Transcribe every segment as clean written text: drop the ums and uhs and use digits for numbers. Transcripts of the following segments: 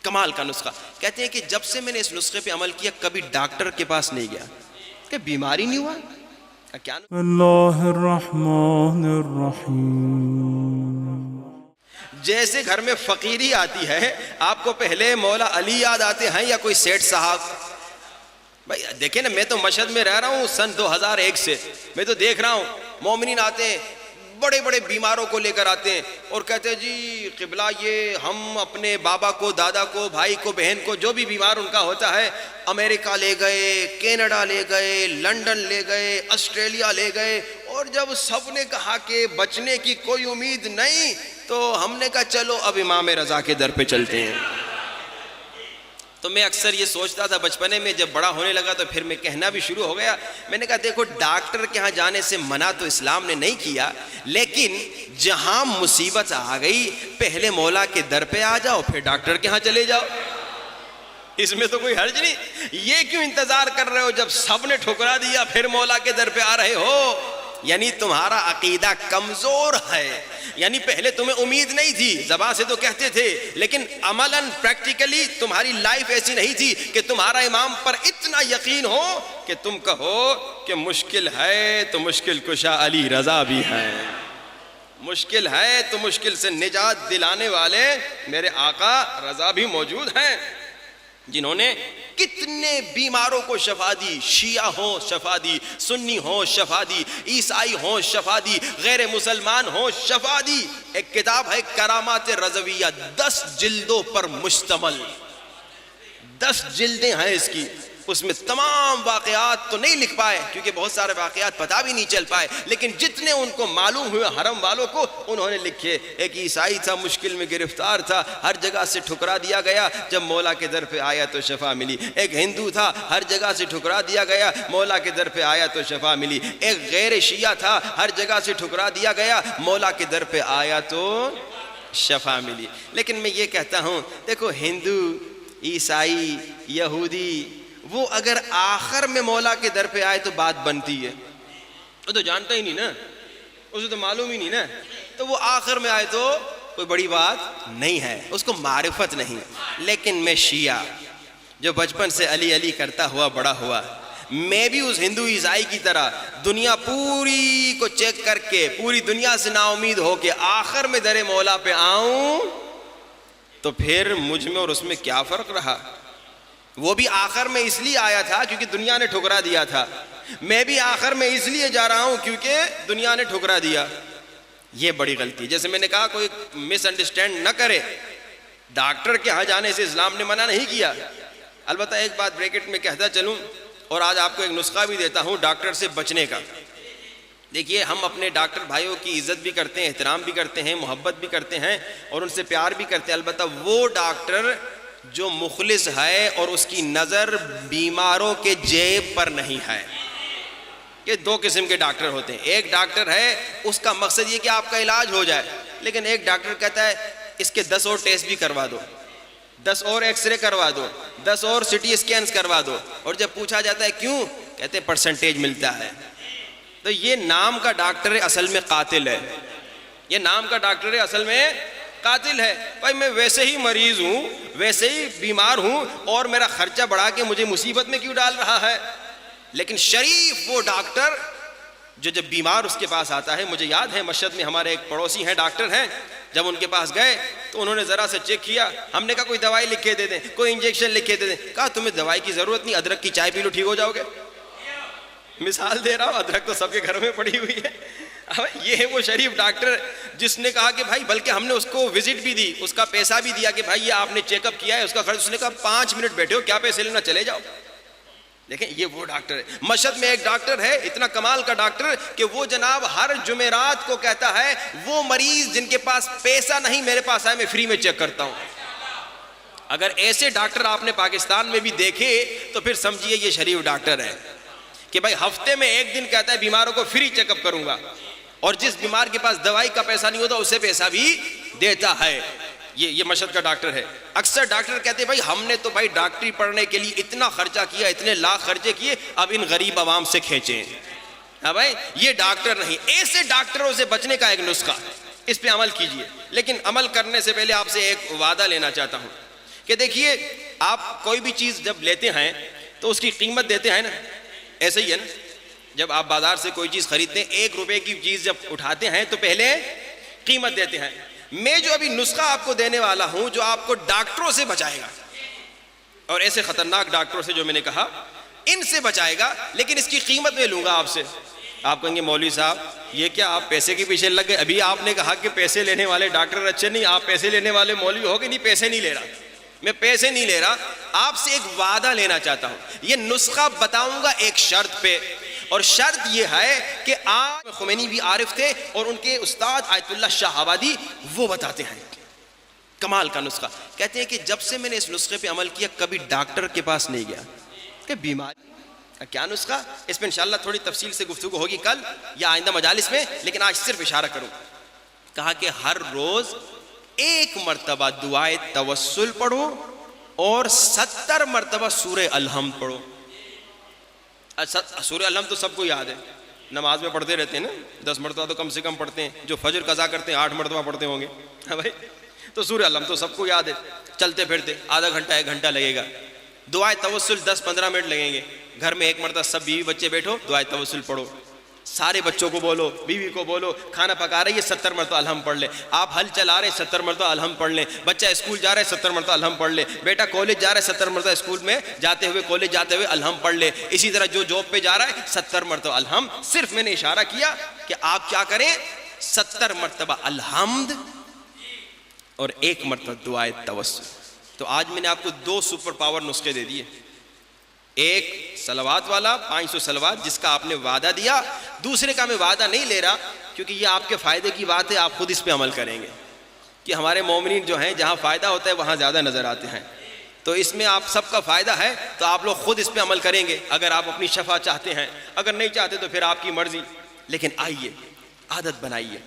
کمال کا نسخہ. کہتے ہیں کہ جب سے میں نے اس نسخے پہ عمل کیا کبھی ڈاکٹر کے پاس نہیں گیا کہ بیماری نہیں ہوا. کیا اللہ الرحمن الرحیم. جیسے گھر میں فقیری آتی ہے آپ کو پہلے مولا علی یاد آتے ہیں یا کوئی سیٹھ صاحب؟ بھائی دیکھیں نا، میں تو مشہد میں رہ رہا ہوں سن 2001 سے، میں تو دیکھ رہا ہوں مومنین آتے ہیں بڑے بڑے بیماروں کو لے کر آتے ہیں اور کہتے ہیں جی قبلہ یہ ہم اپنے بابا کو، دادا کو، بھائی کو، بہن کو، جو بھی بیمار ان کا ہوتا ہے امریکہ لے گئے، کینیڈا لے گئے، لنڈن لے گئے، آسٹریلیا لے گئے، اور جب سب نے کہا کہ بچنے کی کوئی امید نہیں تو ہم نے کہا چلو اب امام رضا کے در پہ چلتے ہیں. تو میں اکثر یہ سوچتا تھا بچپنے میں، جب بڑا ہونے لگا تو پھر میں کہنا بھی شروع ہو گیا. میں نے کہا دیکھو ڈاکٹر کے ہاں جانے سے منع تو اسلام نے نہیں کیا، لیکن جہاں مصیبت آ گئی پہلے مولا کے در پہ آ جاؤ پھر ڈاکٹر کے ہاں چلے جاؤ، اس میں تو کوئی حرج نہیں. یہ کیوں انتظار کر رہے ہو جب سب نے ٹھکرا دیا پھر مولا کے در پہ آ رہے ہو؟ یعنی تمہارا عقیدہ کمزور ہے، یعنی پہلے تمہیں امید نہیں تھی، زبان سے تو کہتے تھے لیکن عملاً پریکٹیکلی تمہاری لائف ایسی نہیں تھی کہ تمہارا امام پر اتنا یقین ہو کہ تم کہو کہ مشکل ہے تو مشکل کشا علی رضا بھی ہے، مشکل ہے تو مشکل سے نجات دلانے والے میرے آقا رضا بھی موجود ہیں، جنہوں نے کتنے بیماروں کو شفا دی. شیعہ ہوں شفا دی، سنی ہوں شفا دی، عیسائی ہوں شفا دی، غیر مسلمان ہوں شفا دی. ایک کتاب ہے کرامات رضویہ، 10 جلدوں پر مشتمل، 10 جلدیں ہیں اس کی. اس میں تمام واقعات تو نہیں لکھ پائے کیونکہ بہت سارے واقعات پتہ بھی نہیں چل پائے، لیکن جتنے ان کو معلوم ہوئے حرم والوں کو انہوں نے لکھے. ایک عیسائی تھا مشکل میں گرفتار تھا، ہر جگہ سے ٹھکرا دیا گیا، جب مولا کے در پہ آیا تو شفا ملی. ایک ہندو تھا ہر جگہ سے ٹھکرا دیا گیا، مولا کے در پہ آیا تو شفا ملی. ایک غیر شیعہ تھا ہر جگہ سے ٹھکرا دیا گیا، مولا کے در پہ آیا تو شفا ملی. لیکن میں یہ کہتا ہوں دیکھو ہندو، عیسائی، یہودی، وہ اگر آخر میں مولا کے در پہ آئے تو بات بنتی ہے، وہ تو جانتا ہی نہیں نا، اسے تو معلوم ہی نہیں نا، تو وہ آخر میں آئے تو کوئی بڑی بات نہیں ہے، اس کو معرفت نہیں. لیکن میں شیعہ جو بچپن سے علی علی کرتا ہوا بڑا ہوا، میں بھی اس ہندو عیسائی کی طرح دنیا پوری کو چیک کر کے پوری دنیا سے نا امید ہو کے آخر میں در مولا پہ آؤں تو پھر مجھ میں اور اس میں کیا فرق رہا؟ وہ بھی آخر میں اس لیے آیا تھا کیونکہ دنیا نے ٹھکرا دیا تھا، میں بھی آخر میں اس لیے جا رہا ہوں کیونکہ دنیا نے ٹھکرا دیا. یہ بڑی غلطی. جیسے میں نے کہا کوئی مس انڈرسٹینڈ نہ کرے، ڈاکٹر کے ہاں جانے سے اسلام نے منع نہیں کیا. البتہ ایک بات بریکٹ میں کہتا چلوں اور آج آپ کو ایک نسخہ بھی دیتا ہوں ڈاکٹر سے بچنے کا. دیکھیے ہم اپنے ڈاکٹر بھائیوں کی عزت بھی کرتے ہیں، احترام بھی کرتے ہیں، محبت بھی کرتے ہیں اور ان سے پیار بھی کرتے ہیں. البتہ وہ ڈاکٹر جو مخلص ہے اور اس کی نظر بیماروں کے جیب پر نہیں ہے. یہ 2 قسم کے ڈاکٹر ہوتے ہیں. ایک ڈاکٹر ہے اس کا مقصد یہ کہ آپ کا علاج ہو جائے، لیکن ایک ڈاکٹر کہتا ہے اس کے 10 اور ٹیسٹ بھی کروا دو، 10 اور ایکس رے کروا دو، 10 اور سٹی اسکینز کروا دو. اور جب پوچھا جاتا ہے کیوں، کہتے ہیں پرسنٹیج ملتا ہے. تو یہ نام کا ڈاکٹر اصل میں قاتل ہے، یہ نام کا ڈاکٹر اصل میں قاتل ہے. بھائی میں ویسے ہی مریض ہوں، ویسے ہی بیمار ہوں اور میرا خرچہ بڑھا کے مجھے مصیبت میں کیوں ڈال رہا ہے؟ لیکن شریف وہ ڈاکٹر جو جب بیمار اس کے پاس آتا ہے. مجھے یاد ہے مشہد میں ہمارے ایک پڑوسی ہیں ڈاکٹر ہیں، جب ان کے پاس گئے تو انہوں نے ذرا سا چیک کیا. ہم نے کہا کوئی دوائی لکھ کے دے دیں، کوئی انجیکشن لکھ کے دے دیں. کہا تمہیں دوائی کی ضرورت نہیں، ادرک کی چائے پی لو ٹھیک ہو جاؤ گے. مثال دے رہا ہوں، ادرک تو سب کے گھر میں پڑی ہوئی ہے. یہ ہے وہ شریف ڈاکٹر جس نے کہا کہ بھائی، بلکہ ہم نے اس کو وزٹ بھی دی، اس کا پیسہ بھی دیا کہ بھائی یہ آپ نے چیک اپ کیا ہے، اس کا خرچ. اس نے کہا 5 منٹ بیٹھے ہو، کیا پیسے لینا، چلے جاؤ. دیکھیں یہ وہ ڈاکٹر ہے. مشہد میں ایک ڈاکٹر ہے اتنا کمال کا ڈاکٹر کہ وہ جناب ہر جمعرات کو کہتا ہے وہ مریض جن کے پاس پیسہ نہیں میرے پاس آئے، میں فری میں چیک کرتا ہوں. اگر ایسے ڈاکٹر آپ نے پاکستان میں بھی دیکھے تو پھر سمجھیے یہ شریف ڈاکٹر ہے کہ بھائی ہفتے میں 1 دن کہتا ہے بیماروں کو فری چیک اپ کروں گا، اور جس بیمار کے پاس دوائی کا پیسہ نہیں ہوتا اسے پیسہ بھی دیتا ہے. یہ مشہد کا ڈاکٹر ہے. اکثر ڈاکٹر کہتے ہیں بھائی ہم نے تو بھائی ڈاکٹری پڑھنے کے لیے اتنا خرچہ کیا، اتنے لاکھ خرچے کیے، اب ان غریب عوام سے کھینچیں. ہاں بھائی یہ ڈاکٹر نہیں. ایسے ڈاکٹروں سے بچنے کا ایک نسخہ، اس پہ عمل کیجئے. لیکن عمل کرنے سے پہلے آپ سے ایک وعدہ لینا چاہتا ہوں کہ دیکھیے آپ کوئی بھی چیز جب لیتے ہیں تو اس کی قیمت دیتے ہیں نا, ایسے ہی ہے نا, جب آپ بازار سے کوئی چیز خریدتے ہیں 1 روپے کی چیز جب اٹھاتے ہیں تو پہلے قیمت دیتے ہیں. میں جو ابھی نسخہ آپ کو دینے والا ہوں جو آپ کو ڈاکٹروں سے بچائے گا, اور ایسے خطرناک ڈاکٹروں سے جو میں نے کہا ان سے بچائے گا, لیکن اس کی قیمت میں لوں گا آپ سے. آپ کہیں گے مولوی صاحب یہ کیا آپ پیسے کے پیچھے لگ گئے؟ ابھی آپ نے کہا کہ پیسے لینے والے ڈاکٹر اچھے نہیں, آپ پیسے لینے والے مولوی ہو گے. نہیں, پیسے نہیں لے رہا میں, پیسے نہیں لے رہا, آپ سے ایک وعدہ لینا چاہتا ہوں. یہ نسخہ بتاؤں گا ایک شرط پہ, اور شرط یہ ہے کہ آپ خمینی بھی عارف تھے اور ان کے استاد آیت اللہ شاہ آبادی وہ بتاتے ہیں کمال کا نسخہ. کہتے ہیں کہ جب سے میں نے اس نسخے پہ عمل کیا کبھی ڈاکٹر کے پاس نہیں گیا کہ بیماری کیا نسخہ. اس پہ انشاءاللہ تھوڑی تفصیل سے گفتگو ہوگی کل یا آئندہ مجالس میں, لیکن آج صرف اشارہ کروں. کہا کہ ہر روز 1 مرتبہ دعائے توسل پڑھو اور 70 مرتبہ سورہ الحمد پڑھو. سورہ الحمد تو سب کو یاد ہے, نماز میں پڑھتے رہتے ہیں نا, 10 مرتبہ تو کم سے کم پڑھتے ہیں. جو فجر قضا کرتے ہیں 8 مرتبہ پڑھتے ہوں گے بھائی. تو سورہ الحمد تو سب کو یاد ہے. چلتے پھرتے آدھا گھنٹہ 1 گھنٹہ لگے گا. دعائے توسل 10-15 منٹ لگیں گے. گھر میں 1 مرتبہ سب بیوی بچے بیٹھو, دعائے توسل پڑھو. سارے بچوں کو بولو, بیوی کو بولو, کھانا پکا رہے یہ 70 مرتبہ الحمد پڑھ لے. آپ ہل چلا رہے 70 مرتبہ الحمد پڑھ لیں. بچہ اسکول جا رہے 70 مرتبہ الحمد پڑھ لے. بیٹا کالج جا رہے 70 مرتبہ اسکول میں جاتے ہوئے, کالج جاتے ہوئے الحمد پڑھ لے. اسی طرح جو جاب پہ جا رہا ہے 70 مرتبہ الحمد. صرف میں نے اشارہ کیا کہ آپ کیا کریں, 70 مرتبہ الحمد اور 1 مرتبہ دعائے توسل. تو آج میں نے آپ کو 2 سپر پاور نسخے دے دیے. ایک صلوات والا 500 صلوات جس کا آپ نے وعدہ دیا, دوسرے کا میں وعدہ نہیں لے رہا کیونکہ یہ آپ کے فائدے کی بات ہے, آپ خود اس پہ عمل کریں گے کہ ہمارے مومنین جو ہیں جہاں فائدہ ہوتا ہے وہاں زیادہ نظر آتے ہیں. تو اس میں آپ سب کا فائدہ ہے تو آپ لوگ خود اس پہ عمل کریں گے اگر آپ اپنی شفا چاہتے ہیں. اگر نہیں چاہتے تو پھر آپ کی مرضی. لیکن آئیے عادت بنائیے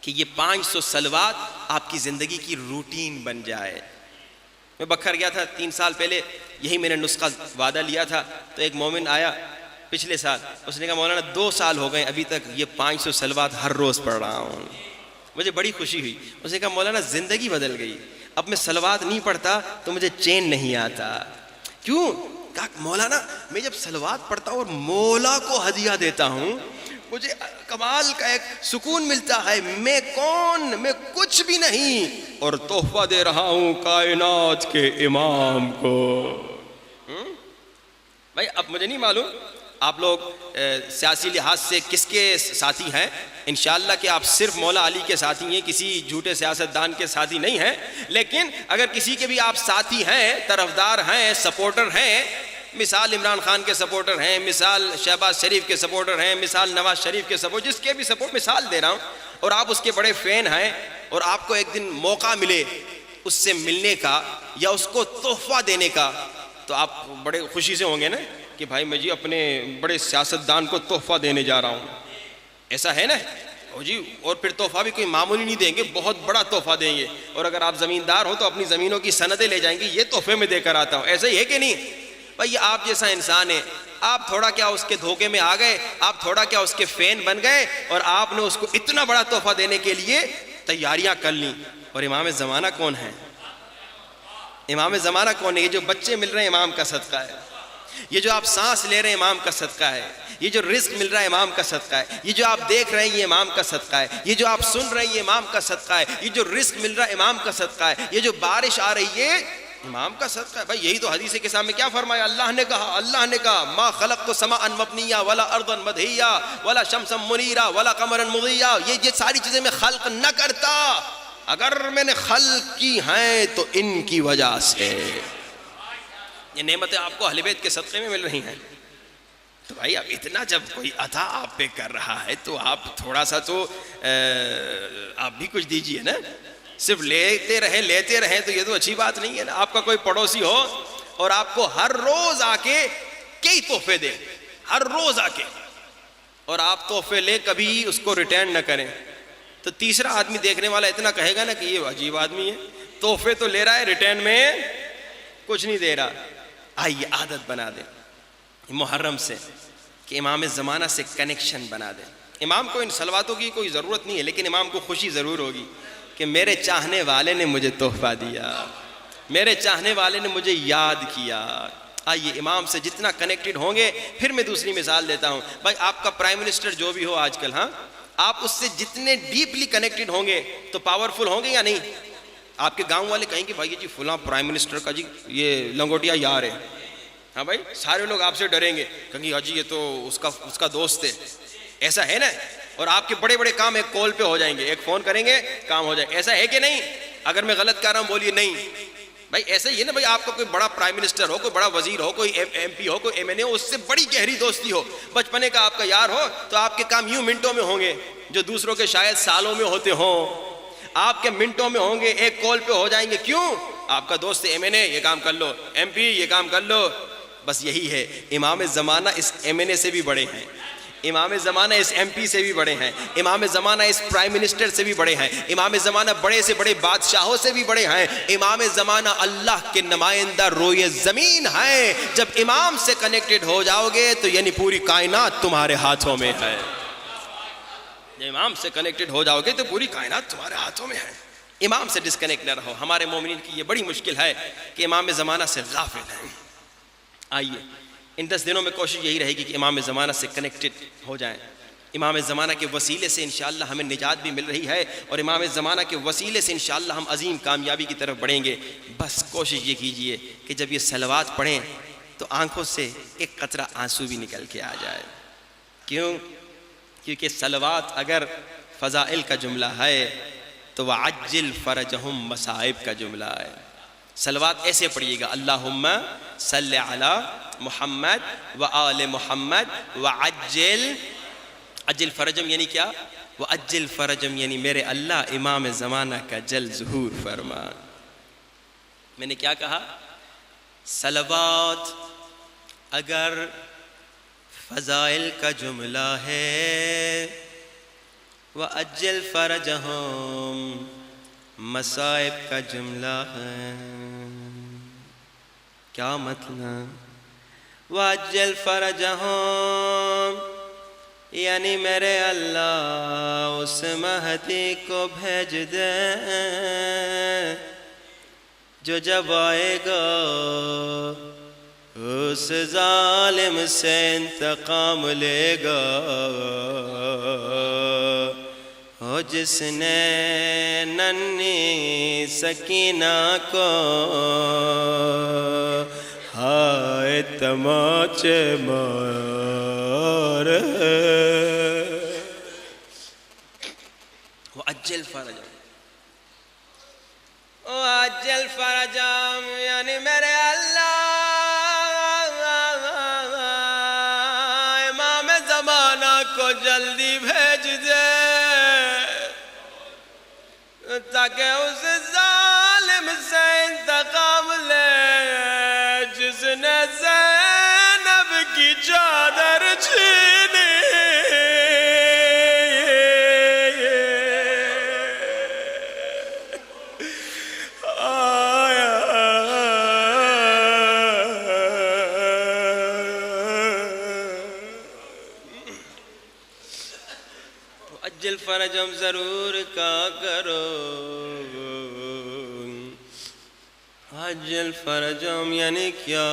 کہ یہ 500 صلوات آپ کی زندگی کی روٹین بن جائے. میں بکھر گیا تھا 3 سال پہلے, یہی میں نے نسخہ وعدہ لیا تھا. تو ایک مومن آیا پچھلے سال, اس نے کہا مولانا 2 سال ہو گئے ابھی تک یہ 500 صلوات ہر روز پڑھ رہا ہوں. مجھے بڑی خوشی ہوئی. اس نے کہا مولانا زندگی بدل گئی, اب میں صلوات نہیں پڑھتا تو مجھے چین نہیں آتا. کیوں؟ کہا مولانا میں جب صلوات پڑھتا ہوں اور مولا کو ہدیہ دیتا ہوں مجھے کمال کا ایک سکون ملتا ہے. میں کون, میں کچھ بھی نہیں, اور تحفہ دے رہا ہوں کائنات کے امام کو. بھائی اب مجھے نہیں معلوم آپ لوگ سیاسی لحاظ سے کس کے ساتھی ہیں. انشاءاللہ کہ آپ صرف مولا علی کے ساتھی ہیں, کسی جھوٹے سیاستدان کے ساتھی نہیں ہیں. لیکن اگر کسی کے بھی آپ ساتھی ہیں, طرفدار ہیں, سپورٹر ہیں, مثال عمران خان کے سپورٹر ہیں, مثال شہباز شریف کے سپورٹر ہیں, مثال نواز شریف کے سپورٹر, جس کے بھی سپورٹ مثال دے رہا ہوں, اور آپ اس کے بڑے فین ہیں اور آپ کو ایک دن موقع ملے اس سے ملنے کا یا اس کو تحفہ دینے کا, تو آپ بڑے خوشی سے ہوں گے نا کہ بھائی میں جی اپنے بڑے سیاستدان کو تحفہ دینے جا رہا ہوں. ایسا ہے نا جی. اور پھر تحفہ بھی کوئی معمولی نہیں دیں گے, بہت بڑا تحفہ دیں گے. اور اگر آپ زمیندار ہو تو اپنی زمینوں کی سندیں لے جائیں گے, یہ تحفے میں دے کر آتا ہوں. ایسا ہی ہے کہ نہیں بھائی؟ یہ آپ جیسا انسان ہے, آپ تھوڑا کیا اس کے دھوکے میں آ گئے, آپ تھوڑا کیا اس کے فین بن گئے, اور آپ نے اس کو اتنا بڑا تحفہ دینے کے لیے تیاریاں کر لیں. اور امام زمانہ کون ہے؟ امام زمانہ کون ہے؟ یہ جو بچے مل رہے ہیں امام کا صدقہ ہے, یہ جو آپ سانس لے رہے ہیں امام کا صدقہ ہے, یہ جو رزق مل رہا ہے امام کا صدقہ ہے, یہ جو آپ دیکھ رہے ہیں یہ امام کا صدقہ ہے, یہ جو آپ سن رہے ہیں یہ امام کا صدقہ ہے, یہ جو رزق مل رہا ہے امام کا صدقہ ہے, یہ جو بارش آ رہی ہے امام کا صدقہ ہے. بھائی یہی تو حدیث کے سامنے کیا فرمایا اللہ نے کہا ما خلقت سماء مبنیہ ولا ارضا مدحیہ ولا شمسا منیرا ولا قمرا مضیہ. یہ ساری چیزیں میں خلق نہ کرتا, اگر میں نے خلق کی ہیں تو ان کی وجہ سے. یہ نعمتیں آپ کو اہل بیت کے صدقے میں مل رہی ہیں. تو بھائی اب اتنا جب کوئی عطا آپ پہ کر رہا ہے تو آپ تھوڑا سا تو آپ بھی کچھ دیجئے نا. صرف لیتے رہیں تو یہ تو اچھی بات نہیں ہے نا. آپ کا کوئی پڑوسی ہو اور آپ کو ہر روز آ کے کئی تحفے دے, ہر روز آ کے, اور آپ تحفے لے کبھی اس کو ریٹرن نہ کریں, تو تیسرا آدمی دیکھنے والا اتنا کہے گا نا کہ یہ عجیب آدمی ہے, تحفے تو لے رہا ہے ریٹرن میں کچھ نہیں دے رہا. آئیے عادت بنا دیں محرم سے کہ امام زمانہ سے کنیکشن بنا دیں. امام کو ان صلواتوں کی کوئی ضرورت نہیں ہے, لیکن امام کو خوشی ضرور ہوگی کہ میرے چاہنے والے نے مجھے تحفہ دیا. میرے چاہنے والے نے مجھے یاد کیا. آئیے امام سے جتنا کنیکٹڈ ہوں گے. پھر میں دوسری مثال دیتا ہوں. بھائی آپ کا پرائم منسٹر جو بھی ہو آج کل, ہاں, آپ اس سے جتنے ڈیپلی کنیکٹڈ ہوں گے تو پاورفل ہوں گے یا نہیں؟ آپ کے گاؤں والے کہیں گے بھائی جی فلاں پرائم منسٹر کا جی یہ لنگوٹیا یار ہے. ہاں بھائی, سارے لوگ آپ سے ڈریں گے, کہیں گے جی یہ تو اس کا دوست ہے. ایسا ہے نا؟ اور آپ کے بڑے بڑے کام ایک کال پہ ہو جائیں گے, ایک فون کریں گے کام ہو جائے. ایسا ہے کہ نہیں؟ اگر میں غلط کہہ رہا ہوں بولیے نہیں. بھائی ایسا ہی ہے نا. بھائی آپ کا کوئی بڑا پرائم منسٹر ہو, کوئی بڑا وزیر ہو, کوئی ایم پی ہو, کوئی ایم این اے ہو, اس سے بڑی گہری دوستی ہو, بچپنے کا آپ کا یار ہو, تو آپ کے کام یوں منٹوں میں ہوں گے جو دوسروں کے شاید سالوں میں ہوتے ہوں. آپ کے منٹوں میں ہوں گے, ایک کال پہ ہو جائیں گے. کیوں؟ آپ کا دوست ایم این اے, یہ کام کر لو, ایم پی یہ کام کر لو. بس یہی ہے. امام زمانہ اس ایم این اے سے بھی بڑے ہیں, امام زمانہ اس ایم پی سے بھی بڑے ہیں, امام زمانہ اس پرائم منسٹر سے بھی بڑے ہیں, امام زمانہ بڑے سے بڑے بادشاہوں سے بھی بڑے ہیں, امام زمانہ اللہ کے نمائندہ روئے زمین ہیں. جب امام سے کنیکٹڈ ہو جاؤ گے تو یعنی پوری کائنات تمہارے ہاتھوں میں ہے. جب امام سے کنیکٹڈ ہو جاؤ گے تو پوری کائنات تمہارے ہاتھوں میں ہے. امام سے ڈسکنیکٹ نہ رہو. ہمارے مومنین کی یہ بڑی مشکل ہے کہ امام زمانہ سے غافل ہیں. آئیے ان 10 دنوں میں کوشش یہی رہے گی کہ امام زمانہ سے کنیکٹڈ ہو جائیں. امام زمانہ کے وسیلے سے انشاءاللہ ہمیں نجات بھی مل رہی ہے, اور امام زمانہ کے وسیلے سے انشاءاللہ ہم عظیم کامیابی کی طرف بڑھیں گے. بس کوشش یہ کیجئے کہ جب یہ صلوات پڑھیں تو آنکھوں سے ایک قطرہ آنسو بھی نکل کے آ جائے. کیوں؟ کیونکہ صلوات اگر فضائل کا جملہ ہے تو وَعَجِّلْ فَرَجَهُمْ مصائب کا جملہ ہے. صلوات ایسے پڑھیے گا, اللہم صلی علی محمد وآل محمد وعجل. عجل فرجم یعنی کیا؟ وعجل فرجم یعنی میرے اللہ امام زمانہ کا جل ظہور فرما. میں نے کیا کہا؟ صلوات اگر فضائل کا جملہ ہے, وعجل فرجہم مصائب کا جملہ ہے. کیا مطلب؟ وعجل فرجہم یعنی میرے اللہ اس مہدی کو بھیج دے جو جب آئے گا اس ظالم سے انتقام لے گا, جس نے ننھی سکینہ کو ہائے تماچے مار. وعجل فرجم, وعجل فرجم یعنی میرے اللہ امام زمانہ کو جلدی بھیج دے تاکہ اس ظالم سے انتقام لے جس نے زینب کی چادر چھینی. اجل فرجم ضرور کا کرو. اجل فرجم یعنی کیا؟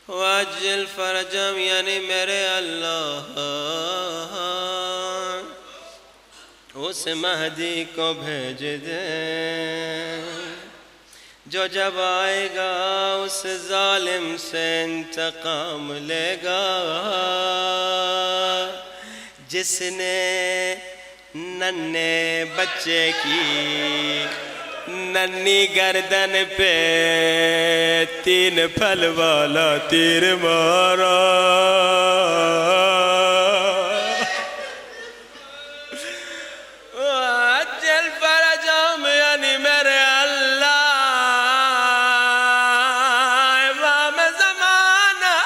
واجل فرجم یعنی میرے اللہ اس مہدی کو بھیج دے جو جب آئے گا اس ظالم سے انتقام لے گا, جس نے ننھے بچے کی ننھی گردن پہ 3 پھل والا تیر مارا. اجل فرجم یعنی میرے اللہ امام زمانہ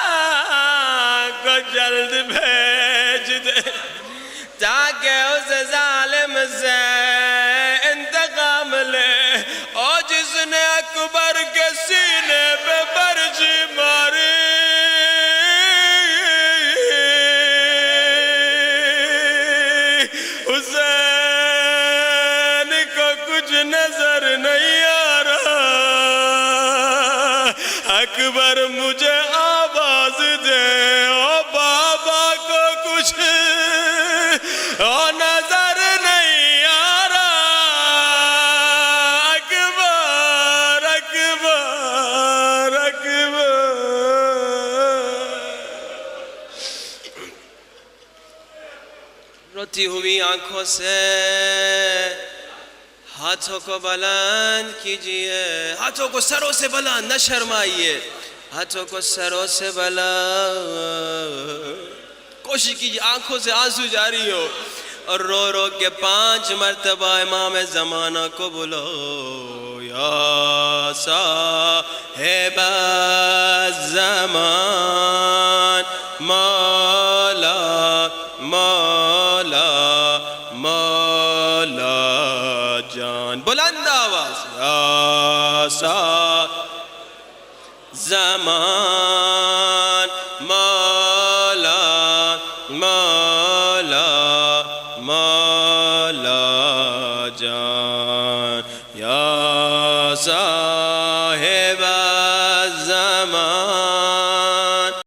کو جلد بھیج دے تاکہ اس ظالم سے انتقام لے, اور جس نے اکبر کے سینے پہ برچی ماری حسین کو کچھ نظر نہیں آیا. اکبر مجھے آواز دے، او بابا کو کچھ نظر نہیں آ رہا، اکبر اکبر اکبر۔ روتی ہوئی آنکھوں سے ہاتھوں کو بلند کیجئے، ہاتھوں کو سروں سے بلند، نہ شرمائیے، ہاتھوں کو سروں سے بلند، کوشش کیجئے آنکھوں سے آنسو جاری ہو، اور رو رو کے 5 مرتبہ امام زمانہ کو بولو، یا صاحب الزمان مولا مولا مولا جان، بلند آواز، یا صاحب زمان مولا مولا مولا جان، یا صاحب